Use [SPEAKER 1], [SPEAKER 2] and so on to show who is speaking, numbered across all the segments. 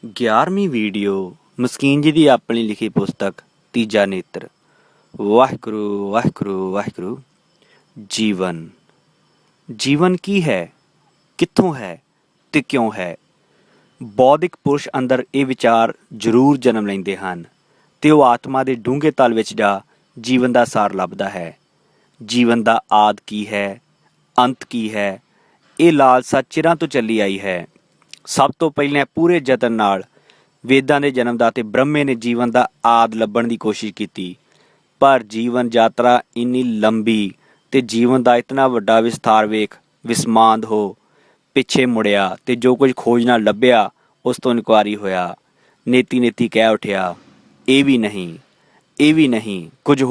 [SPEAKER 1] 11ਵੀਂ video ਮਸਕੀਨ ਜੀ ਦੀ ਆਪਣੀ ਲਿਖੀ ਪੁਸਤਕ ਤੀਜਾ ਨੇਤਰ। ਵਾਹਿਗੁਰੂ ਵਾਹਿਗੁਰੂ ਵਾਹਿਗੁਰੂ। ਜੀਵਨ ਕੀ ਹੈ, ਕਿੱਥੋਂ ਹੈ ਤੇ ਕਿਉਂ ਹੈ? ਬੌਧਿਕ ਪੁਰਸ਼ ਅੰਦਰ ਇਹ ਵਿਚਾਰ ਜ਼ਰੂਰ ਜਨਮ ਲੈਂਦੇ ਹਨ ਤੇ ਉਹ ਆਤਮਾ ਦੇ ਡੂੰਘੇ ਤਲ ਵਿੱਚ ਜਾ ਜੀਵਨ ਦਾ ਸਾਰ ਲੱਭਦਾ ਹੈ। ਜੀਵਨ ਦਾ ਆਦਿ ਕੀ ਹੈ, ਅੰਤ ਕੀ ਹੈ? ਇਹ ਲਾਲਸਾ ਚਿਰਾਂ ਤੋਂ ਚੱਲੀ ਆਈ ਹੈ। ਸਭ ਤੋਂ ਪਹਿਲਾਂ ਪੂਰੇ ਯਤਨ ਨਾਲ ਵੇਦਾਂ ਦੇ ਜਨਮਦਾਤੇ ਬ੍ਰਹਮੇ ਨੇ ਜੀਵਨ ਦਾ ਆਦਿ ਲੱਭਣ ਦੀ ਕੋਸ਼ਿਸ਼ ਕੀਤੀ, ਪਰ ਜੀਵਨ ਯਾਤਰਾ ਇੰਨੀ ਲੰਬੀ ਤੇ ਜੀਵਨ ਦਾ ਇਤਨਾ ਵੱਡਾ ਵਿਸਥਾਰ ਵੇਖ ਵਿਸਮਾਦ ਹੋ ਪਿੱਛੇ ਮੁੜਿਆ ਤੇ ਜੋ ਕੁਝ ਖੋਜਣਾ ਲੱਭਿਆ ਉਸ ਤੋਂ ਇਨਕਾਰੀ ਹੋਇਆ। ਨੇਤੀ ਕਹਿ ਉੱਠਿਆ, ਇਹ ਵੀ ਨਹੀਂ, ਕੁਝ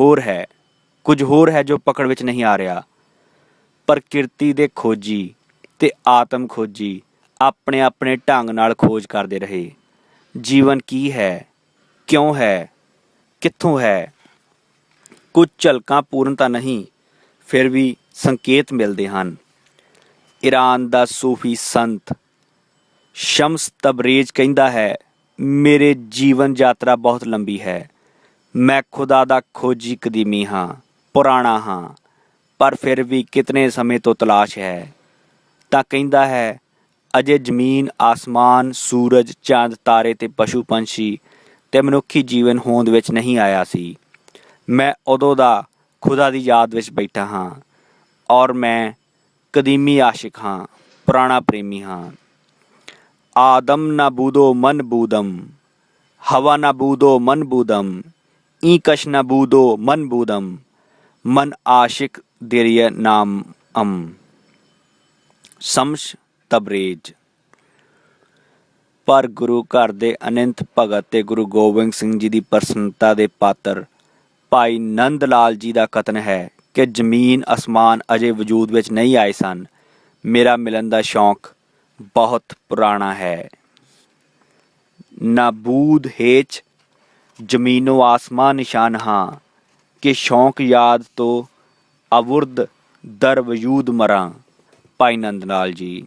[SPEAKER 1] ਹੋਰ ਹੈ ਜੋ ਪਕੜ ਵਿੱਚ ਨਹੀਂ ਆ ਰਿਹਾ। ਪ੍ਰਕਿਰਤੀ ਦੇ ਖੋਜੀ ਤੇ ਆਤਮ ਖੋਜੀ ਆਪਣੇ ਆਪਣੇ ਢੰਗ ਨਾਲ ਖੋਜ ਕਰਦੇ ਰਹੇ। ਜੀਵਨ ਕੀ ਹੈ, ਕਿਉਂ ਹੈ, ਕਿੱਥੋਂ ਹੈ? ਕੁਝ ਝਲਕਾਂ ਪੂਰਨ ਤਾਂ ਨਹੀਂ, ਫਿਰ ਵੀ ਸੰਕੇਤ ਮਿਲਦੇ ਹਨ। ਈਰਾਨ ਦਾ ਸੂਫੀ ਸੰਤ ਸ਼ਮਸ ਤਬਰੇਜ਼ ਕਹਿੰਦਾ ਹੈ, ਮੇਰੇ ਜੀਵਨ ਯਾਤਰਾ ਬਹੁਤ ਲੰਬੀ ਹੈ। ਮੈਂ ਖੁਦਾ ਦਾ ਖੋਜੀ ਕਦੀਮੀ ਹਾਂ, ਪੁਰਾਣਾ ਹਾਂ, ਪਰ ਫਿਰ ਵੀ ਕਿਤਨੇ ਸਮੇਂ ਤੋਂ ਤਲਾਸ਼ ਹੈ। ਤਾਂ ਕਹਿੰਦਾ ਹੈ, ਅਜੇ ਜ਼ਮੀਨ, ਆਸਮਾਨ, ਸੂਰਜ, ਚੰਦ, ਤਾਰੇ ਤੇ ਪਸ਼ੂ ਪੰਛੀ ਤੇ ਮਨੁੱਖੀ ਜੀਵਨ ਹੋਂਦ ਵਿੱਚ ਨਹੀਂ ਆਇਆ ਸੀ। ਮੈਂ ਉਦੋਂ ਦਾ ਖੁਦਾ ਦੀ ਯਾਦ ਵਿੱਚ ਬੈਠਾ ਹਾਂ ਔਰ ਮੈਂ ਕਦੀਮੀ ਆਸ਼ਿਕ ਹਾਂ, ਪੁਰਾਣਾ ਪ੍ਰੇਮੀ ਹਾਂ। ਆਦਮ ਨਾ ਬੂਦੋ ਮਨ ਬੂਦਮ, ਹਵਾ ਨਾ ਬੂਦੋ ਮਨ ਬੂਦਮ, ਈਕਸ਼ ਨਾ ਬੂਦੋ ਮਨ ਬੂਦਮ, ਮਨ ਆਸ਼ਿਕ ਦੇਰੀਏ ਨਾਮ ਸ਼ਮਸ ਤਬਰੇਜ਼। ਪਰ ਗੁਰੂ ਘਰ ਦੇ ਅਨੰਤ ਭਗਤ ਤੇ ਗੁਰੂ ਗੋਬਿੰਦ ਸਿੰਘ ਜੀ ਦੀ ਪ੍ਰਸੰਨਤਾ ਦੇ ਪਾਤਰ ਭਾਈ ਨੰਦ ਲਾਲ ਜੀ ਦਾ ਕਥਨ ਹੈ ਕਿ ਜ਼ਮੀਨ ਅਸਮਾਨ ਅਜੇ ਵਜੂਦ ਵਿੱਚ ਨਹੀਂ ਆਏ ਸਨ। ਮੇਰਾ ਮਿਲਣ ਦਾ ਸ਼ੌਂਕ ਬਹੁਤ ਪੁਰਾਣਾ ਹੈ। ਨਾ ਬੂਦ ਹੇਚ ਜ਼ਮੀਨੋ ਆਸਮਾਨ ਨਿਸ਼ਾਨ ਹਾਂ, ਕਿ ਸ਼ੌਂਕ ਯਾਦ ਤੋਂ ਅਵੁਰਦ ਦਰ ਵਜੂਦ ਮਰਾਂ। ਭਾਈ ਨੰਦ ਲਾਲ ਜੀ।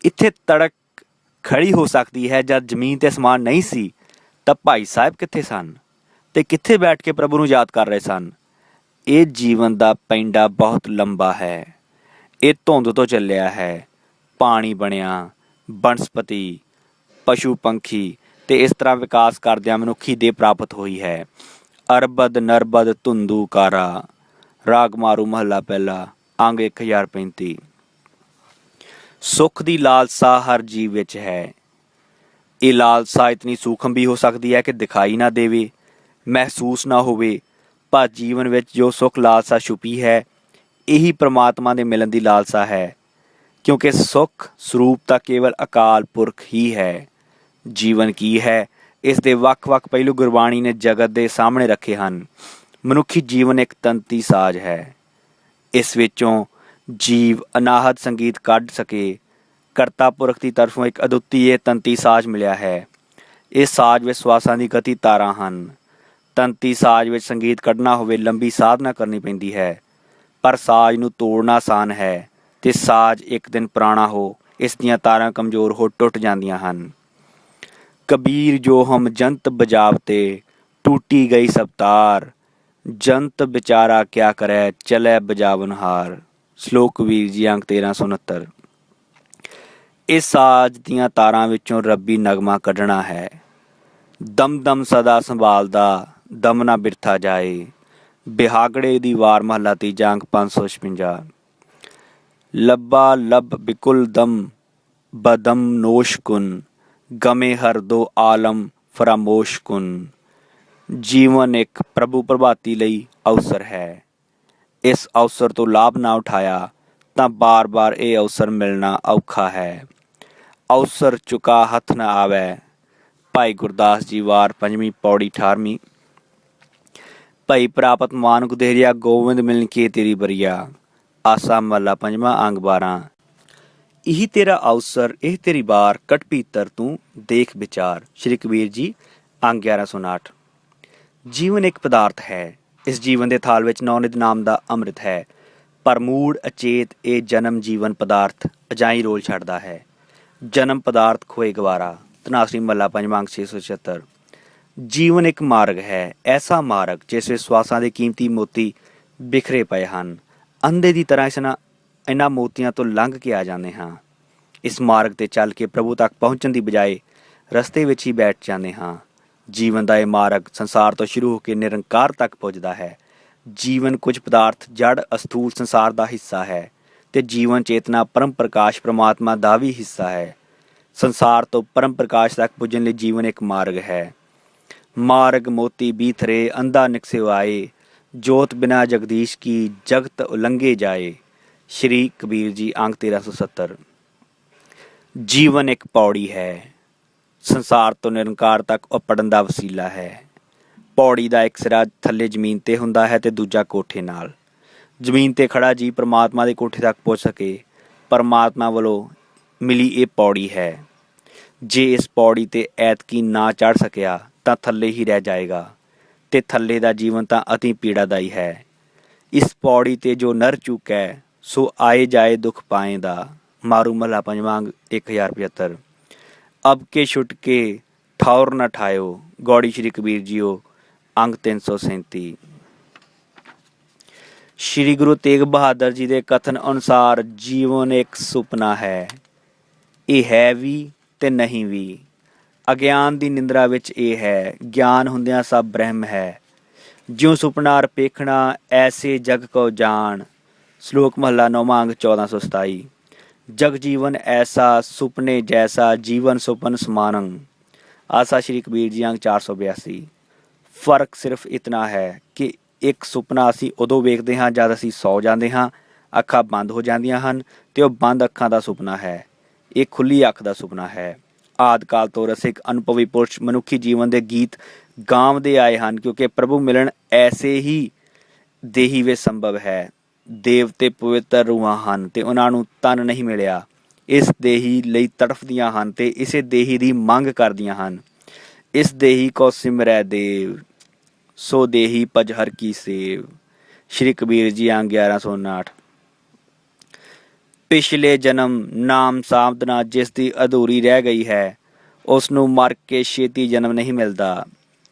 [SPEAKER 1] ਇੱਥੇ ਤੜਕ ਖੜੀ ਹੋ ਸਕਦੀ ਹੈ, ਜਦ ਜ਼ਮੀਨ ਤੇ ਅਸਮਾਨ ਨਹੀਂ ਸੀ ਤਾਂ ਭਾਈ ਸਾਹਿਬ ਕਿੱਥੇ ਸਨ ਤੇ ਕਿੱਥੇ ਬੈਠ ਕੇ ਪ੍ਰਭੂ ਨੂੰ ਯਾਦ ਕਰ ਰਹੇ ਸਨ? ਇਹ ਜੀਵਨ ਦਾ ਪੈਂਡਾ ਬਹੁਤ ਲੰਬਾ ਹੈ। ਇਹ ਧੁੰਦ ਤੋਂ ਚੱਲਿਆ ਹੈ, ਪਾਣੀ ਬਣਿਆ, ਬਨਸਪਤੀ, ਪਸ਼ੂ ਪੰਖੀ ਤੇ ਇਸ ਤਰ੍ਹਾਂ ਵਿਕਾਸ ਕਰਦਿਆਂ ਮਨੁੱਖੀ ਦੇਹ ਪ੍ਰਾਪਤ ਹੋਈ ਹੈ। ਅਰਬਦ ਨਰਬਦ ਧੁੰਦੂ ਕਾਰਾ। ਰਾਗ ਮਾਰੂ ਮਹੱਲਾ ਪਹਿਲਾ, ਅੰਗ 1035। ਸੁੱਖ ਦੀ ਲਾਲਸਾ ਹਰ ਜੀਵ ਵਿੱਚ ਹੈ। ਇਹ ਲਾਲਸਾ ਇਤਨੀ ਸੂਖਮ ਵੀ ਹੋ ਸਕਦੀ ਹੈ ਕਿ ਦਿਖਾਈ ਨਾ ਦੇਵੇ, ਮਹਿਸੂਸ ਨਾ ਹੋਵੇ, ਪਰ ਜੀਵਨ ਵਿੱਚ ਜੋ ਸੁੱਖ ਲਾਲਸਾ ਛੁਪੀ ਹੈ, ਇਹੀ ਪ੍ਰਮਾਤਮਾ ਦੇ ਮਿਲਣ ਦੀ ਲਾਲਸਾ ਹੈ, ਕਿਉਂਕਿ ਸੁੱਖ ਸਰੂਪ ਤਾਂ ਕੇਵਲ ਅਕਾਲ ਪੁਰਖ ਹੀ ਹੈ। ਜੀਵਨ ਕੀ ਹੈ, ਇਸ ਦੇ ਵੱਖ-ਵੱਖ ਪਹਿਲੂ ਗੁਰਬਾਣੀ ਨੇ ਜਗਤ ਦੇ ਸਾਹਮਣੇ ਰੱਖੇ ਹਨ। ਮਨੁੱਖੀ ਜੀਵਨ ਇੱਕ ਤੰਤੀ ਸਾਜ਼ ਹੈ। ਇਸ ਵਿੱਚੋਂ ਜੀਵ ਅਨਾਹਤ ਸੰਗੀਤ ਕੱਢ ਸਕੇ। ਕਰਤਾ ਪੁਰਖ ਦੀ ਤਰਫੋਂ ਇੱਕ ਅਦੁੱਤੀ ਇਹ ਤੰਤੀ ਸਾਜ਼ ਮਿਲਿਆ ਹੈ। ਇਸ ਸਾਜ਼ ਵਿੱਚ ਸਵਾਸਾਂ ਦੀ ਗਤੀ ਤਾਰਾਂ ਹਨ। ਤੰਤੀ ਸਾਜ਼ ਵਿੱਚ ਸੰਗੀਤ ਕੱਢਣਾ ਹੋਵੇ ਲੰਬੀ ਸਾਧਨਾ ਕਰਨੀ ਪੈਂਦੀ ਹੈ, ਪਰ ਸਾਜ਼ ਨੂੰ ਤੋੜਨਾ ਆਸਾਨ ਹੈ ਤੇ ਸਾਜ਼ ਇੱਕ ਦਿਨ ਪੁਰਾਣਾ ਹੋ ਇਸ ਦੀਆਂ ਤਾਰਾਂ ਕਮਜ਼ੋਰ ਹੋ ਟੁੱਟ ਜਾਂਦੀਆਂ ਹਨ। ਕਬੀਰ ਜੋ ਹਮ ਜੰਤ ਬਜਾਵਤੇ, ਟੂਟੀ ਗਈ ਸਭ ਤਾਰ, ਜੰਤ ਵਿਚਾਰਾ ਕਿਆ ਕਰੈ, ਚਲੇ ਬਜਾਵਨਹਾਰ। ਸ਼ਲੋਕ ਕਬੀਰ ਜੀ, ਅੰਕ 1369। ਇਸ ਸਾਜ਼ ਦੀਆਂ ਤਾਰਾਂ ਵਿੱਚੋਂ ਰੱਬੀ ਨਗਮਾ ਕੱਢਣਾ ਹੈ। ਦਮ ਦਮ ਸਦਾ ਸੰਭਾਲਦਾ, ਦਮ ਨਾ ਬਿਰਥਾ ਜਾਏ। ਬਿਹਾਗੜੇ ਦੀ ਵਾਰ ਮਹੱਲਾ ਤੀਜਾ, ਅੰਕ 556। ਲੱਭਾ ਲੱਭ ਬਿਕੁਲ ਦਮ ਬਦਮ ਨੋਸ਼ ਕੁਨ, ਗਮੇ ਹਰ ਦੋ ਆਲਮ ਫਰਾਮੋਸ਼ ਕੁਨ। ਜੀਵਨ ਇੱਕ ਪ੍ਰਭੂ ਪ੍ਰਭਾਤੀ ਲਈ ਅਵਸਰ ਹੈ। ਇਸ ਅਵਸਰ ਤੋਂ ਲਾਭ ਨਾ ਉਠਾਇਆ ਤਾਂ ਬਾਰ-ਬਾਰ ਇਹ ਅਵਸਰ ਮਿਲਣਾ ਔਖਾ ਹੈ। ਅਵਸਰ ਚੁਕਾ ਹੱਥ ਨਾ ਆਵੈ। ਭਾਈ ਗੁਰਦਾਸ ਜੀ, ਵਾਰ 5ਵੀਂ, ਪੌੜੀ 18ਵੀਂ। ਭਈ ਪ੍ਰਾਪਤ ਮਾਨੁਖ ਦੇਹਰੀਆ, ਗੋਬਿੰਦ ਮਿਲਨ ਕੀ ਤੇਰੀ ਬਰੀਆ। ਆਸਾ ਮਹੱਲਾ 5ਵਾਂ, ਅੰਗ 12। ਇਹੀ ਤੇਰਾ ਅਵਸਰ, ਇਹ ਤੇਰੀ ਬਾਰ, ਕਟ ਭੀਤਰ ਤੂੰ ਦੇਖ ਵਿਚਾਰ। ਸ਼੍ਰੀ ਕਬੀਰ ਜੀ, ਅੰਗ 1159। ਜੀਵਨ ਇੱਕ ਪਦਾਰਥ ਹੈ। ਇਸ ਜੀਵਨ ਦੇ ਥਾਲ ਵਿੱਚ ਨੌਨਿਧ ਨਾਮ ਦਾ ਅੰਮ੍ਰਿਤ ਹੈ, ਪਰ ਮੂੜ ਅਚੇਤ ਇਹ ਜਨਮ ਜੀਵਨ ਪਦਾਰਥ ਅਜਾਈਂ ਰੋਲ ਛੱਡਦਾ ਹੈ। ਜਨਮ ਪਦਾਰਥ ਖੋਏ ਗਵਾਰਾ, ਧਨਾਸਰੀ ਮਹੱਲਾ ਪੰਜਵਾਂ ਅੰਕ 676। ਜੀਵਨ ਇੱਕ ਮਾਰਗ ਹੈ, ਐਸਾ ਮਾਰਗ ਜਿਸ ਵਿੱਚ ਸਵਾਸਾਂ ਦੇ ਕੀਮਤੀ ਮੋਤੀ ਬਿਖਰੇ ਪਏ ਹਨ। ਅੰਧੇ ਦੀ ਤਰ੍ਹਾਂ ਇਹਨਾਂ ਮੋਤੀਆਂ ਤੋਂ ਲੰਘ ਕੇ ਆ ਜਾਂਦੇ ਹਾਂ। ਇਸ ਮਾਰਗ ਤੇ ਚੱਲ ਕੇ ਪ੍ਰਭੂ ਤੱਕ ਪਹੁੰਚਣ ਦੀ ਬਜਾਏ ਰਸਤੇ ਵਿੱਚ ਹੀ ਬੈਠ ਜਾਂਦੇ ਹਾਂ। ਜੀਵਨ ਦਾ ਇਹ ਮਾਰਗ ਸੰਸਾਰ ਤੋਂ ਸ਼ੁਰੂ ਹੋ ਕੇ ਨਿਰੰਕਾਰ ਤੱਕ ਪੁੱਜਦਾ ਹੈ। ਜੀਵਨ ਕੁਝ ਪਦਾਰਥ ਜੜ ਅਸਥੂਲ ਸੰਸਾਰ ਦਾ ਹਿੱਸਾ ਹੈ ਤੇ ਜੀਵਨ ਚੇਤਨਾ ਪਰਮ ਪ੍ਰਕਾਸ਼ ਪ੍ਰਮਾਤਮਾ ਦਾ ਵੀ ਹਿੱਸਾ ਹੈ। ਸੰਸਾਰ ਤੋਂ ਪਰਮ ਪ੍ਰਕਾਸ਼ ਤੱਕ ਪੁੱਜਣ ਲਈ ਜੀਵਨ ਇੱਕ ਮਾਰਗ ਹੈ। ਮਾਰਗ ਮੋਤੀ ਬੀਥਰੇ ਅੰਧਾ ਨਿਕਸਿਓ ਆਏ, ਜੋਤ ਬਿਨਾ ਜਗਦੀਸ਼ ਕੀ ਜਗਤ ਉਲੰਘੇ ਜਾਏ। ਸ਼੍ਰੀ ਕਬੀਰ ਜੀ ਅੰਕ 1370। ਜੀਵਨ ਇੱਕ ਪੌੜੀ ਹੈ, ਸੰਸਾਰ ਤੋਂ ਨਿਰੰਕਾਰ ਤੱਕ ਉੱਪੜਨ ਦਾ ਵਸੀਲਾ ਹੈ। ਪੌੜੀ ਦਾ ਇੱਕ ਸਿਰਾ ਥੱਲੇ ਜ਼ਮੀਨ ਤੇ ਹੁੰਦਾ ਹੈ ਤੇ ਦੂਜਾ ਕੋਠੇ ਨਾਲ। ਜ਼ਮੀਨ ਤੇ ਖੜਾ ਜੀ ਪਰਮਾਤਮਾ ਦੇ ਕੋਠੇ ਤੱਕ ਪਹੁੰਚ ਸਕੇ, ਪਰਮਾਤਮਾ ਵੱਲੋਂ ਮਿਲੀ ਇਹ ਪੌੜੀ ਹੈ। ਜੇ ਇਸ ਪੌੜੀ ਤੇ ਐਤਕੀ ਨਾ ਚੜ੍ਹ ਸਕਿਆ ਤਾਂ ਥੱਲੇ ਹੀ ਰਹਿ ਜਾਏਗਾ ਤੇ ਥੱਲੇ ਦਾ ਜੀਵਨ ਤਾਂ ਅਤੀ ਪੀੜਾਦਾਈ ਹੈ। ਇਸ ਪੌੜੀ ਤੇ ਜੋ ਨਰ ਚੁੱਕੈ ਸੋ ਆਏ ਜਾਏ ਦੁੱਖ ਪਾਏਂਦਾ। ਮਾਰੂ ਮਹੱਲਾ ਪੰਜਵਾਂ 1075। ਅਬ ਕੇ ਛੁੱਟ ਕੇ ਠੌਰ ਨਾ ਠਾਇਓ। ਗੌੜੀ ਸ਼੍ਰੀ ਕਬੀਰ ਜੀਓ ਅੰਗ 337। ਸ਼੍ਰੀ ਗੁਰੂ ਤੇਗ ਬਹਾਦਰ ਜੀ ਦੇ ਕਥਨ ਅਨੁਸਾਰ ਜੀਵਨ ਇੱਕ ਸੁਪਨਾ ਹੈ। ਇਹ ਹੈ ਵੀ ਤੇ ਨਹੀਂ ਵੀ। ਅਗਿਆਨ ਦੀ ਨਿੰਦਰਾ ਵਿੱਚ ਇਹ ਹੈ, ਗਿਆਨ ਹੁੰਦਿਆਂ ਸਭ ਬ੍ਰਹਮ ਹੈ। ਜਿਉ ਸੁਪਨਾ ਰਪੇਖਣਾ ਐਸੇ ਜਗ ਕੋ ਜਾਣ। ਸ਼ਲੋਕ ਮਹੱਲਾ 9ਵਾਂ ਅੰਗ 1427। ਜਗ ਜੀਵਨ ਐਸਾ ਸੁਪਨੇ ਜੈਸਾ ਜੀਵਨ ਸੁਪਨ ਸਮਾਨੰ। ਆਸਾ ਸ਼੍ਰੀ ਕਬੀਰ ਜੀ ਅੰਗ 482। ਫਰਕ ਸਿਰਫ ਇਤਨਾ ਹੈ ਕਿ ਇੱਕ ਸੁਪਨਾ ਅਸੀਂ ਉਦੋਂ ਵੇਖਦੇ ਹਾਂ ਜਦ ਅਸੀਂ ਸੌ ਜਾਂਦੇ ਹਾਂ, ਅੱਖਾਂ ਬੰਦ ਹੋ ਜਾਂਦੀਆਂ ਹਨ ਤੇ ਉਹ ਬੰਦ ਅੱਖਾਂ ਦਾ ਸੁਪਨਾ ਹੈ। ਇਹ ਖੁੱਲੀ ਅੱਖ ਦਾ ਸੁਪਨਾ ਹੈ। ਆਦਿ ਕਾਲ ਤੋਂ ਰਸਿਕ ਅਨੁਭਵੀ ਪੁਰਸ਼ ਮਨੁੱਖੀ ਜੀਵਨ ਦੇ ਗੀਤ ਗਾਉਂਦੇ ਆਏ ਹਨ, ਕਿਉਂਕਿ ਪ੍ਰਭੂ ਮਿਲਣ ਐਸੇ ਹੀ ਦੇਹੀ ਵਿੱਚ ਸੰਭਵ ਹੈ। ਦੇਵਤੇ ਪਵਿੱਤਰ ਰੂਹਾਂ ਹਨ ਤੇ ਉਹਨਾਂ ਨੂੰ ਤਨ ਨਹੀਂ ਮਿਲਿਆ, ਇਸ ਦੇਹੀ ਲਈ ਤੜਫਦੀਆਂ ਹਨ ਤੇ ਇਸੇ ਦੇਹੀ ਦੀ ਮੰਗ ਕਰਦੀਆਂ ਹਨ। ਇਸ ਦੇਹੀ ਕੋ ਸਿਮਰੈ ਦੇਵ, ਸੋ ਦੇਹੀ ਭਜ ਹਰ ਕੀ ਸੇਵ। ਸ਼੍ਰੀ ਕਬੀਰ ਜੀ ਅੰਗ 1159। ਪਿਛਲੇ ਜਨਮ ਨਾਮ ਸਾਧਨਾ ਜਿਸ ਦੀ ਅਧੂਰੀ ਰਹਿ ਗਈ ਹੈ, ਉਸ ਨੂੰ ਮਰ ਕੇ ਛੇਤੀ ਜਨਮ ਨਹੀਂ ਮਿਲਦਾ।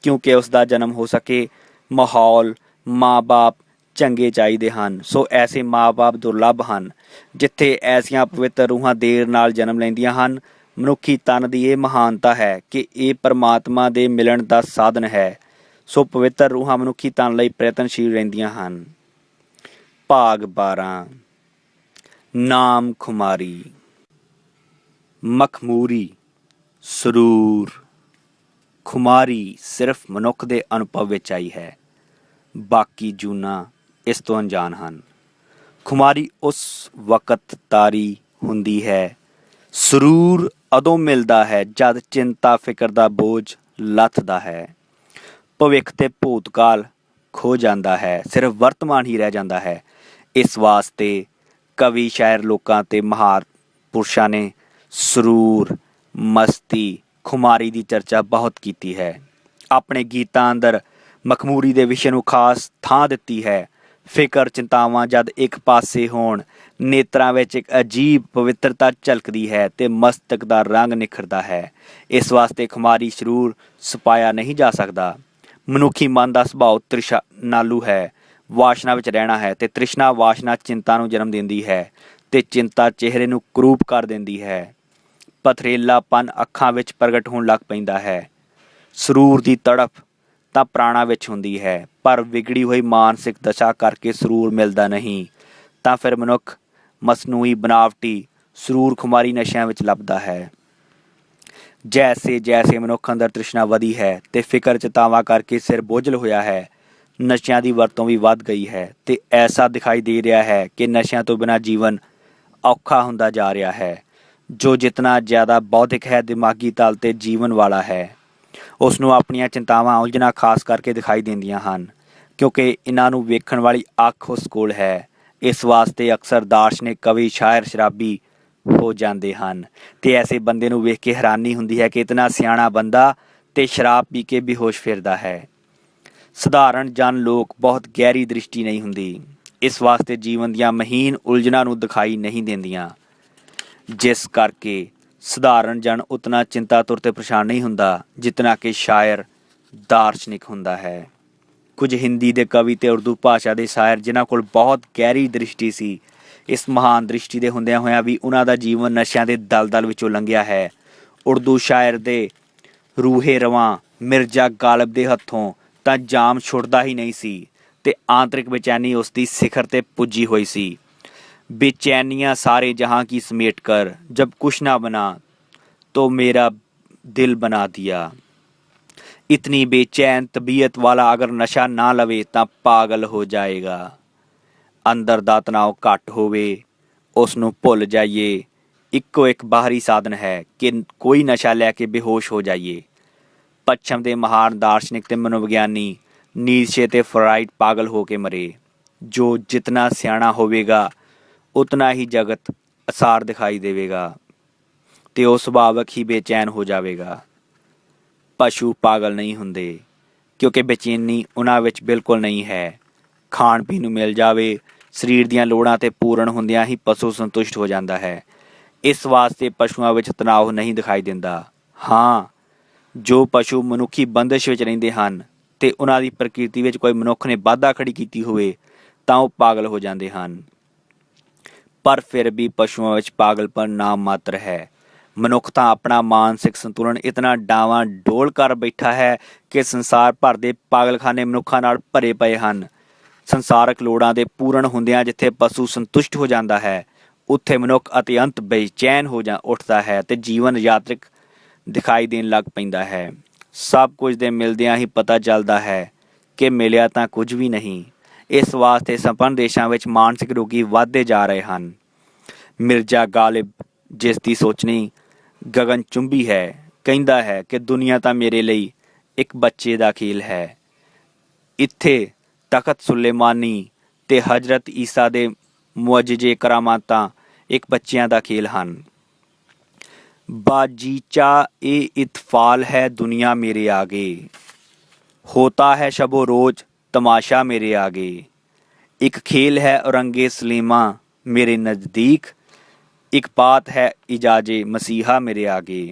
[SPEAKER 1] ਕਿਉਂਕਿ ਉਸ ਦਾ ਜਨਮ ਹੋ ਸਕੇ, ਮਾਹੌਲ ਮਾਂ ਬਾਪ ਚੰਗੇ ਚਾਹੀਦੇ ਹਨ। ਸੋ ਐਸੇ ਮਾਂ ਬਾਪ ਦੁਰਲੱਭ ਹਨ ਜਿੱਥੇ ਐਸੀਆਂ ਪਵਿੱਤਰ ਰੂਹਾਂ ਦੇਰ ਨਾਲ ਜਨਮ ਲੈਂਦੀਆਂ ਹਨ। ਮਨੁੱਖੀ ਤਨ ਦੀ ਇਹ ਮਹਾਨਤਾ ਹੈ ਕਿ ਇਹ ਪਰਮਾਤਮਾ ਦੇ ਮਿਲਣ ਦਾ ਸਾਧਨ ਹੈ। ਸੋ ਪਵਿੱਤਰ ਰੂਹਾਂ ਮਨੁੱਖੀ ਤਨ ਲਈ ਪ੍ਰਯਤਨਸ਼ੀਲ ਰਹਿੰਦੀਆਂ ਹਨ। ਭਾਗ 12। ਨਾਮ ਖੁਮਾਰੀ। ਮਖਮੂਰੀ ਸਰੂਰ। ਖੁਮਾਰੀ ਸਿਰਫ ਮਨੁੱਖ ਦੇ ਅਨੁਭਵ ਵਿੱਚ ਆਈ ਹੈ, ਬਾਕੀ ਜੂਨਾਂ ਇਸ ਤੋਂ ਅਣਜਾਣ ਹਨ। ਖੁਮਾਰੀ ਉਸ ਵਕਤ ਤਾਰੀ ਹੁੰਦੀ ਹੈ, ਸਰੂਰ ਉਦੋਂ ਮਿਲਦਾ ਹੈ ਜਦ ਚਿੰਤਾ ਫਿਕਰ ਦਾ ਬੋਝ ਲੱਥਦਾ ਹੈ। ਭਵਿੱਖ ਤੇ ਭੂਤਕਾਲ ਖੋ ਜਾਂਦਾ ਹੈ, ਸਿਰਫ ਵਰਤਮਾਨ ਹੀ ਰਹਿ ਜਾਂਦਾ ਹੈ। ਇਸ ਵਾਸਤੇ ਕਵੀ ਸ਼ਾਇਰ ਲੋਕਾਂ ਤੇ ਮਹਾਨ ਪੁਰਸ਼ਾਂ ਨੇ ਸਰੂਰ ਮਸਤੀ ਖੁਮਾਰੀ ਦੀ ਚਰਚਾ ਬਹੁਤ ਕੀਤੀ ਹੈ। ਆਪਣੇ ਗੀਤਾਂ ਅੰਦਰ ਮਖਮੂਰੀ ਦੇ ਵਿਸ਼ੇ ਨੂੰ ਖਾਸ ਥਾਂ ਦਿੱਤੀ ਹੈ। ਫਿਕਰ ਚਿੰਤਾਵਾਂ ਜਦ ਇੱਕ ਪਾਸੇ ਹੋਣ, ਨੇਤਰਾਂ ਵਿੱਚ ਇੱਕ ਅਜੀਬ ਪਵਿੱਤਰਤਾ ਝਲਕਦੀ ਹੈ ਤੇ ਮਸਤਕ ਦਾ ਰੰਗ ਨਿਖਰਦਾ ਹੈ। ਇਸ ਵਾਸਤੇ ਖੁਮਾਰੀ ਸਰੂਰ ਛੁਪਾਇਆ ਨਹੀਂ ਜਾ ਸਕਦਾ। ਮਨੁੱਖੀ ਮਨ ਦਾ ਸੁਭਾਅ ਤ੍ਰਿਸ਼ਨਾਲੂ ਹੈ, ਵਾਸ਼ਨਾ ਵਿੱਚ ਰਹਿਣਾ ਹੈ ਤੇ ਤ੍ਰਿਸ਼ਨਾ ਵਾਸ਼ਨਾ ਚਿੰਤਾ ਨੂੰ ਜਨਮ ਦਿੰਦੀ ਹੈ ਤੇ ਚਿੰਤਾ ਚਿਹਰੇ ਨੂੰ ਕਰੂਪ ਕਰ ਦਿੰਦੀ ਹੈ। ਪਥਰੇਲਾਪਨ ਅੱਖਾਂ ਵਿੱਚ ਪ੍ਰਗਟ ਹੋਣ ਲੱਗ ਪੈਂਦਾ ਹੈ। ਸਰੂਰ ਦੀ ਤੜਫ ਤਾਂ ਪ੍ਰਾਣਾਂ ਵਿੱਚ ਹੁੰਦੀ ਹੈ, ਪਰ ਵਿਗੜੀ ਹੋਈ ਮਾਨਸਿਕ ਦਸ਼ਾ ਕਰਕੇ ਸਰੂਰ ਮਿਲਦਾ ਨਹੀਂ। ਤਾਂ ਫਿਰ ਮਨੁੱਖ ਮਸਨੂਈ ਬਨਾਵਟੀ ਸਰੂਰ ਖੁਮਾਰੀ ਨਸ਼ਿਆਂ ਵਿੱਚ ਲੱਭਦਾ ਹੈ। ਜੈਸੇ ਜੈਸੇ ਮਨੁੱਖ ਅੰਦਰ ਤ੍ਰਿਸ਼ਨਾ ਵਧੀ ਹੈ ਤੇ ਫਿਕਰ ਚਿਤਾਵਾਂ ਕਰਕੇ ਸਿਰ ਬੋਝਲ ਹੋਇਆ ਹੈ, ਨਸ਼ਿਆਂ ਦੀ ਵਰਤੋਂ ਵੀ ਵੱਧ ਗਈ ਹੈ ਤੇ ਐਸਾ ਦਿਖਾਈ ਦੇ ਰਿਹਾ ਹੈ ਕਿ ਨਸ਼ਿਆਂ ਤੋਂ ਬਿਨਾਂ ਜੀਵਨ ਔਖਾ ਹੁੰਦਾ ਜਾ ਰਿਹਾ ਹੈ। ਜੋ ਜਿਤਨਾ ਜ਼ਿਆਦਾ ਬੌਧਿਕ ਹੈ, ਦਿਮਾਗੀ ਤਲ ਤੇ ਜੀਵਨ ਵਾਲਾ ਹੈ, ਉਸ ਨੂੰ ਆਪਣੀਆਂ ਚਿੰਤਾਵਾਂ ਉਲਝਣਾ ਖਾਸ ਕਰਕੇ ਦਿਖਾਈ ਦਿੰਦੀਆਂ ਹਨ, ਕਿਉਂਕਿ ਇਹਨਾਂ ਨੂੰ ਵੇਖਣ ਵਾਲੀ ਅੱਖ ਉਸ ਕੋਲ ਹੈ। ਇਸ ਵਾਸਤੇ ਅਕਸਰ ਦਾਰਸ਼ਨਿਕ ਕਵੀ ਸ਼ਾਇਰ ਸ਼ਰਾਬੀ ਹੋ ਜਾਂਦੇ ਹਨ ਤੇ ਐਸੇ ਬੰਦੇ ਨੂੰ ਵੇਖ ਕੇ ਹੈਰਾਨੀ ਹੁੰਦੀ ਹੈ ਕਿ ਇਤਨਾ ਸਿਆਣਾ ਬੰਦਾ ਤੇ ਸ਼ਰਾਬ ਪੀ ਕੇ ਬੇਹੋਸ਼ ਫਿਰਦਾ ਹੈ। ਸਧਾਰਨ ਜਨ ਲੋਕ ਬਹੁਤ ਗਹਿਰੀ ਦ੍ਰਿਸ਼ਟੀ ਨਹੀਂ ਹੁੰਦੀ, ਇਸ ਵਾਸਤੇ ਜੀਵਨ ਦੀਆਂ ਮਹੀਨ ਉਲਝਣਾਂ ਨੂੰ ਦਿਖਾਈ ਨਹੀਂ ਦਿੰਦੀਆਂ, ਜਿਸ ਕਰਕੇ ਸਧਾਰਨ ਜਨ ਉਤਨਾ ਚਿੰਤਾਤੁਰ ਤੇ ਪਰੇਸ਼ਾਨ ਨਹੀਂ ਹੁੰਦਾ ਜਿਤਨਾ ਕਿ ਸ਼ਾਇਰ ਦਾਰਸ਼ਨਿਕ ਹੁੰਦਾ ਹੈ। ਕੁਝ ਹਿੰਦੀ ਦੇ ਕਵੀ ਤੇ ਉਰਦੂ ਭਾਸ਼ਾ ਦੇ ਸ਼ਾਇਰ ਜਿਨ੍ਹਾਂ ਕੋਲ ਬਹੁਤ ਗਹਿਰੀ ਦ੍ਰਿਸ਼ਟੀ ਸੀ, ਇਸ ਮਹਾਨ ਦ੍ਰਿਸ਼ਟੀ ਦੇ ਹੁੰਦਿਆਂ ਹੋਇਆਂ ਵੀ ਉਹਨਾਂ ਦਾ ਜੀਵਨ ਨਸ਼ਿਆਂ ਦੇ ਦਲਦਲ ਵਿੱਚੋਂ ਲੰਘਿਆ ਹੈ। ਉਰਦੂ ਸ਼ਾਇਰ ਦੇ ਰੂਹੇ ਰਵਾਂ ਮਿਰਜ਼ਾ ਗਾਲਿਬ ਦੇ ਹੱਥੋਂ ਤਾਂ ਜਾਮ ਛੁੱਟਦਾ ਹੀ ਨਹੀਂ ਸੀ ਤੇ ਆਂਤਰਿਕ ਬੇਚੈਨੀ ਉਸ ਦੀ ਸਿਖਰ ਤੇ ਪੁੱਜੀ ਹੋਈ ਸੀ। बेचैनियाँ सारे जहाँ की समेट कर जब कुछ ना बना तो मेरा दिल बना दिया। इतनी बेचैन तबीयत वाला अगर नशा ना लवे ਤਾਂ ਪਾਗਲ ਹੋ ਜਾਏਗਾ। ਅੰਦਰ ਦਾ ਤਣਾਅ ਘੱਟ ਹੋਵੇ, ਉਸ ਨੂੰ ਭੁੱਲ ਜਾਈਏ। ਇੱਕੋ ਇੱਕ ਬਾਹਰੀ ਸਾਧਨ ਹੈ ਕਿ ਕੋਈ ਨਸ਼ਾ ਲੈ ਕੇ ਬੇਹੋਸ਼ ਹੋ ਜਾਈਏ। ਪੱਛਮ ਦੇ ਮਹਾਨ ਦਾਰਸ਼ਨਿਕ ਤੇ ਮਨੋਵਿਗਿਆਨੀ ਨੀਤਸ਼ੇ ਤੇ ਫਰਾਇਡ ਪਾਗਲ ਹੋ ਕੇ ਮਰੇ। ਜੋ ਜਿਤਨਾ ਸਿਆਣਾ ਹੋਵੇਗਾ ਉਤਨਾ ਹੀ ਜਗਤ ਅਸਾਰ ਦਿਖਾਈ ਦੇਵੇਗਾ ਤੇ ਉਹ ਸੁਭਾਵਕ ਹੀ ਬੇਚੈਨ ਹੋ ਜਾਵੇਗਾ। ਪਸ਼ੂ ਪਾਗਲ ਨਹੀਂ ਹੁੰਦੇ ਕਿਉਂਕਿ ਬੇਚੈਨੀ ਉਹਨਾਂ ਵਿੱਚ ਬਿਲਕੁਲ ਨਹੀਂ ਹੈ। ਖਾਣ ਪੀਣ ਨੂੰ ਮਿਲ ਜਾਵੇ, ਸਰੀਰ ਦੀਆਂ ਲੋੜਾਂ ਤੇ ਪੂਰਨ ਹੁੰਦਿਆਂ ਹੀ ਪਸ਼ੂ ਸੰਤੁਸ਼ਟ ਹੋ ਜਾਂਦਾ ਹੈ। ਇਸ ਵਾਸਤੇ ਪਸ਼ੂਆਂ ਵਿੱਚ ਤਣਾਅ ਨਹੀਂ ਦਿਖਾਈ ਦਿੰਦਾ। ਹਾਂ, ਜੋ ਪਸ਼ੂ ਮਨੁੱਖੀ ਬੰਦਿਸ਼ ਵਿੱਚ ਰਹਿੰਦੇ ਹਨ ਤੇ ਉਹਨਾਂ ਦੀ ਪ੍ਰਕਿਰਤੀ ਵਿੱਚ ਕੋਈ ਮਨੁੱਖ ਨੇ ਵਾਧਾ ਖੜੀ ਕੀਤੀ ਹੋਵੇ ਤਾਂ ਉਹ ਪਾਗਲ ਹੋ ਜਾਂਦੇ ਹਨ। ਪਰ ਫਿਰ ਵੀ ਪਸ਼ੂਆਂ ਵਿੱਚ ਪਾਗਲਪਨ ਨਾਮ ਮਾਤਰ ਹੈ। ਮਨੁੱਖ ਤਾਂ ਆਪਣਾ ਮਾਨਸਿਕ ਸੰਤੁਲਨ ਇਤਨਾ ਡਾਵਾਂ ਡੋਲ ਕਰ ਬੈਠਾ ਹੈ ਕਿ ਸੰਸਾਰ ਭਰ ਦੇ ਪਾਗਲਖਾਨੇ ਮਨੁੱਖਾਂ ਨਾਲ ਭਰੇ ਪਏ ਹਨ। ਸੰਸਾਰਕ ਲੋੜਾਂ ਦੇ ਪੂਰਨ ਹੁੰਦਿਆਂ ਜਿੱਥੇ ਪਸ਼ੂ ਸੰਤੁਸ਼ਟ ਹੋ ਜਾਂਦਾ ਹੈ, ਉੱਥੇ ਮਨੁੱਖ ਅਤਿਅੰਤ ਬੇਚੈਨ ਹੋ ਉੱਠਦਾ ਹੈ ਤੇ ਜੀਵਨ ਯਾਤਰਿਕ ਦਿਖਾਈ ਦੇਣ ਲੱਗ ਪੈਂਦਾ ਹੈ। ਸਭ ਕੁਝ ਦੇ ਮਿਲਦਿਆਂ ਹੀ ਪਤਾ ਚੱਲਦਾ ਹੈ ਕਿ ਮਿਲਿਆ ਤਾਂ ਕੁਝ ਵੀ ਨਹੀਂ। ਇਸ ਵਾਸਤੇ ਸੰਪੰਨ ਦੇਸ਼ਾਂ ਵਿੱਚ ਮਾਨਸਿਕ ਰੋਗੀ ਵੱਧਦੇ ਜਾ ਰਹੇ ਹਨ। ਮਿਰਜ਼ਾ ਗਾਲਿਬ, ਜਿਸ ਦੀ ਸੋਚਣੀ ਗਗਨਚੁੰਬੀ ਹੈ, ਕਹਿੰਦਾ ਹੈ ਕਿ ਦੁਨੀਆ ਤਾਂ ਮੇਰੇ ਲਈ ਇੱਕ ਬੱਚੇ ਦਾ ਖੇਲ ਹੈ। ਇੱਥੇ ਤਖਤ ਸੁਲੇਮਾਨੀ ਤੇ ਹਜ਼ਰਤ ਈਸਾ ਦੇ ਮੁਅਜਿਜ਼ੇ ਕਰਾਮਾਤਾਂ ਇੱਕ ਬੱਚਿਆਂ ਦਾ ਖੇਲ ਹਨ। बाजीचा ए इतफाल है दुनिया मेरे आगे, होता है शबो रोज तमाशा मेरे आगे। एक खेल है औरंगे सलीमा मेरे नज़दीक, एक बात है इजाजे मसीहा मेरे आगे।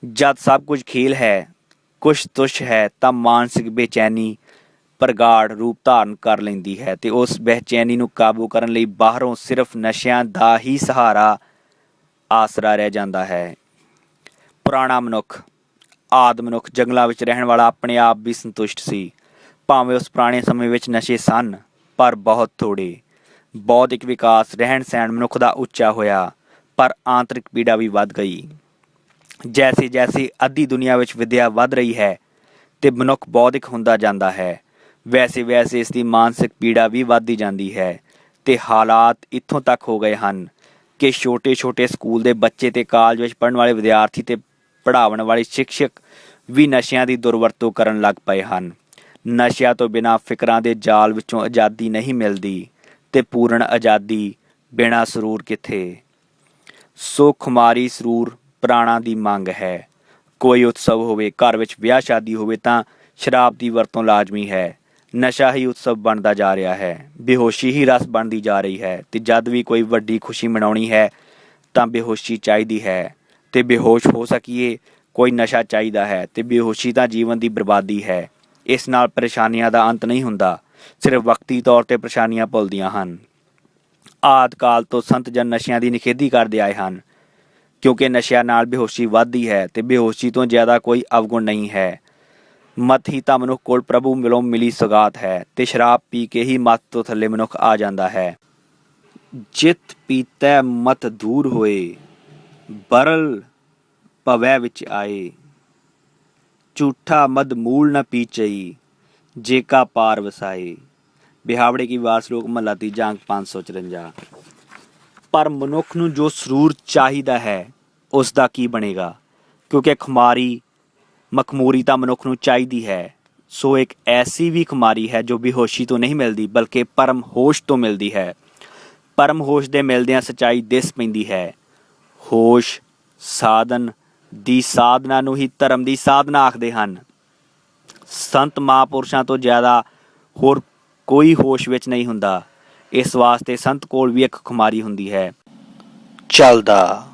[SPEAKER 1] जद सब कुछ खेल है, कुछ तुछ है, तब मानसिक बेचैनी ਪ੍ਰਗਾੜ ਰੂਪ ਧਾਰਨ ਕਰ ਲੈਂਦੀ ਹੈ ਤੇ ਉਸ ਬੇਚੈਨੀ ਨੂੰ ਕਾਬੂ ਕਰਨ ਲਈ ਬਾਹਰੋਂ ਸਿਰਫ ਨਸ਼ਿਆਂ ਦਾ ਹੀ ਸਹਾਰਾ ਆਸਰਾ ਰਹਿ ਜਾਂਦਾ ਹੈ। ਪੁਰਾਣਾ ਮਨੁੱਖ, ਆਦਿ ਮਨੁੱਖ, ਜੰਗਲਾਂ ਵਿੱਚ ਰਹਿਣ ਵਾਲਾ ਆਪਣੇ ਆਪ ਵੀ ਸੰਤੁਸ਼ਟ ਸੀ। ਭਾਵੇਂ ਉਸ ਪੁਰਾਣੇ ਸਮੇਂ ਵਿੱਚ ਨਸ਼ੇ ਸਨ, ਪਰ ਬਹੁਤ ਥੋੜ੍ਹੇ। ਬੌਧਿਕ ਵਿਕਾਸ, ਰਹਿਣ ਸਹਿਣ ਮਨੁੱਖ ਦਾ ਉੱਚਾ ਹੋਇਆ, ਪਰ ਆਂਤਰਿਕ ਪੀੜਾ ਵੀ ਵੱਧ ਗਈ। ਜੈਸੇ ਜੈਸੇ ਅੱਧੀ ਦੁਨੀਆ ਵਿੱਚ ਵਿੱਦਿਆ ਵੱਧ ਰਹੀ ਹੈ ਤੇ ਮਨੁੱਖ ਬੌਧਿਕ ਹੁੰਦਾ ਜਾਂਦਾ ਹੈ, ਵੈਸੇ ਵੈਸੇ ਇਸ ਦੀ ਮਾਨਸਿਕ ਪੀੜਾ ਵੀ ਵੱਧਦੀ ਜਾਂਦੀ ਹੈ ਤੇ ਹਾਲਾਤ ਇੱਥੋਂ ਤੱਕ ਹੋ ਗਏ ਹਨ ਕਿ ਛੋਟੇ ਛੋਟੇ ਸਕੂਲ ਦੇ ਬੱਚੇ ਤੇ ਕਾਲਜ ਵਿੱਚ ਪੜ੍ਹਨ ਵਾਲੇ ਵਿਦਿਆਰਥੀ ਤੇ ਪੜ੍ਹਾਉਣ ਵਾਲੇ ਸ਼ਿਕਸ਼ਕ ਵੀ ਨਸ਼ਿਆਂ ਦੀ ਦੁਰਵਰਤੋਂ ਕਰਨ ਲੱਗ ਪਏ ਹਨ। ਨਸ਼ਿਆਂ ਤੋਂ ਬਿਨਾਂ ਫਿਕਰਾਂ ਦੇ ਜਾਲ ਵਿੱਚੋਂ ਆਜ਼ਾਦੀ ਨਹੀਂ ਮਿਲਦੀ ਤੇ ਪੂਰਨ ਆਜ਼ਾਦੀ ਬਿਨਾਂ ਸਰੂਰ ਕਿੱਥੇ। ਸੋ ਖੁਮਾਰੀ ਸਰੂਰ ਪ੍ਰਾਣਾਂ ਦੀ ਮੰਗ ਹੈ। ਕੋਈ ਉਤਸਵ ਹੋਵੇ, ਘਰ ਵਿੱਚ ਵਿਆਹ ਸ਼ਾਦੀ ਹੋਵੇ ਤਾਂ ਸ਼ਰਾਬ ਦੀ ਵਰਤੋਂ ਲਾਜ਼ਮੀ ਹੈ। ਨਸ਼ਾ ਹੀ ਉਤਸਵ ਬਣਦਾ ਜਾ ਰਿਹਾ ਹੈ, ਬੇਹੋਸ਼ੀ ਹੀ ਰਸ ਬਣਦੀ ਜਾ ਰਹੀ ਹੈ ਤੇ ਜਦ ਵੀ ਕੋਈ ਵੱਡੀ ਖੁਸ਼ੀ ਮਨਾਉਣੀ ਹੈ ਤਾਂ ਬੇਹੋਸ਼ੀ ਚਾਹੀਦੀ ਹੈ ਤੇ ਬੇਹੋਸ਼ ਹੋ ਸਕੀਏ ਕੋਈ ਨਸ਼ਾ ਚਾਹੀਦਾ ਹੈ ਤੇ ਬੇਹੋਸ਼ੀ ਤਾਂ ਜੀਵਨ ਦੀ ਬਰਬਾਦੀ ਹੈ। ਇਸ ਨਾਲ ਪਰੇਸ਼ਾਨੀਆਂ ਦਾ ਅੰਤ ਨਹੀਂ ਹੁੰਦਾ, ਸਿਰਫ ਵਕਤੀ ਤੌਰ 'ਤੇ ਪਰੇਸ਼ਾਨੀਆਂ ਭੁੱਲਦੀਆਂ ਹਨ। ਆਦਿ ਕਾਲ ਤੋਂ ਸੰਤ ਜਨ ਨਸ਼ਿਆਂ ਦੀ ਨਿਖੇਧੀ ਕਰਦੇ ਆਏ ਹਨ ਕਿਉਂਕਿ ਨਸ਼ਿਆਂ ਨਾਲ ਬੇਹੋਸ਼ੀ ਵੱਧਦੀ ਹੈ ਤੇ ਬੇਹੋਸ਼ੀ ਤੋਂ ਜ਼ਿਆਦਾ ਕੋਈ ਅਵਗੁਣ ਨਹੀਂ ਹੈ। ਮਤ ਹੀ ਤਾਂ ਮਨੁੱਖ ਕੋਲ ਪ੍ਰਭੂ ਮਿਲੋਂ ਮਿਲੀ ਸੁਗਾਤ ਹੈ ਤੇ ਸ਼ਰਾਬ ਪੀ ਕੇ ਹੀ ਮਤ ਤੋਂ ਥੱਲੇ ਮਨੁੱਖ ਆ ਜਾਂਦਾ ਹੈ। ਜਿਤ ਪੀਤੈ ਮਤ ਦੂਰ ਹੋਏ, ਬਰਲ ਭਵੈ ਵਿੱਚ ਆਏ। ਝੂਠਾ ਮਦ ਮੂਲ ਨ ਪੀਚਈ, ਜੇ ਕਾ ਪਾਰ ਵਸਾਏ। ਬਿਹਾਵੜੇ ਕੀ ਵਾਰ ਸ਼ਲੋਕ ਮਹਲਾ ਤੀਜਾ ਅੰਕ 554। ਪਰ ਮਨੁੱਖ ਨੂੰ ਜੋ ਸਰੂਰ ਚਾਹੀਦਾ ਹੈ ਉਸ ਦਾ ਕੀ ਬਣੇਗਾ, ਕਿਉਂਕਿ ਖੁਮਾਰੀ ਮਖਮੂਰੀ ਤਾਂ ਮਨੁੱਖ ਨੂੰ ਚਾਹੀਦੀ ਹੈ। ਸੋ ਇੱਕ ਐਸੀ ਵੀ ਖੁਮਾਰੀ ਹੈ ਜੋ ਬੇਹੋਸ਼ੀ ਤੋਂ ਨਹੀਂ ਮਿਲਦੀ ਬਲਕਿ ਪਰਮ ਹੋਸ਼ ਤੋਂ ਮਿਲਦੀ ਹੈ। ਪਰਮ ਹੋਸ਼ ਦੇ ਮਿਲਦਿਆਂ ਸੱਚਾਈ ਦਿਸ ਪੈਂਦੀ ਹੈ। ਹੋਸ਼ ਸਾਧਨ ਦੀ ਸਾਧਨਾ ਨੂੰ ਹੀ ਧਰਮ ਦੀ ਸਾਧਨਾ ਆਖਦੇ ਹਨ। ਸੰਤ ਮਹਾਂਪੁਰਸ਼ਾਂ ਤੋਂ ਜ਼ਿਆਦਾ ਹੋਰ ਕੋਈ ਹੋਸ਼ ਵਿੱਚ ਨਹੀਂ ਹੁੰਦਾ। ਇਸ ਵਾਸਤੇ ਸੰਤ ਕੋਲ ਵੀ ਇੱਕ ਖੁਮਾਰੀ ਹੁੰਦੀ ਹੈ। ਚੱਲਦਾ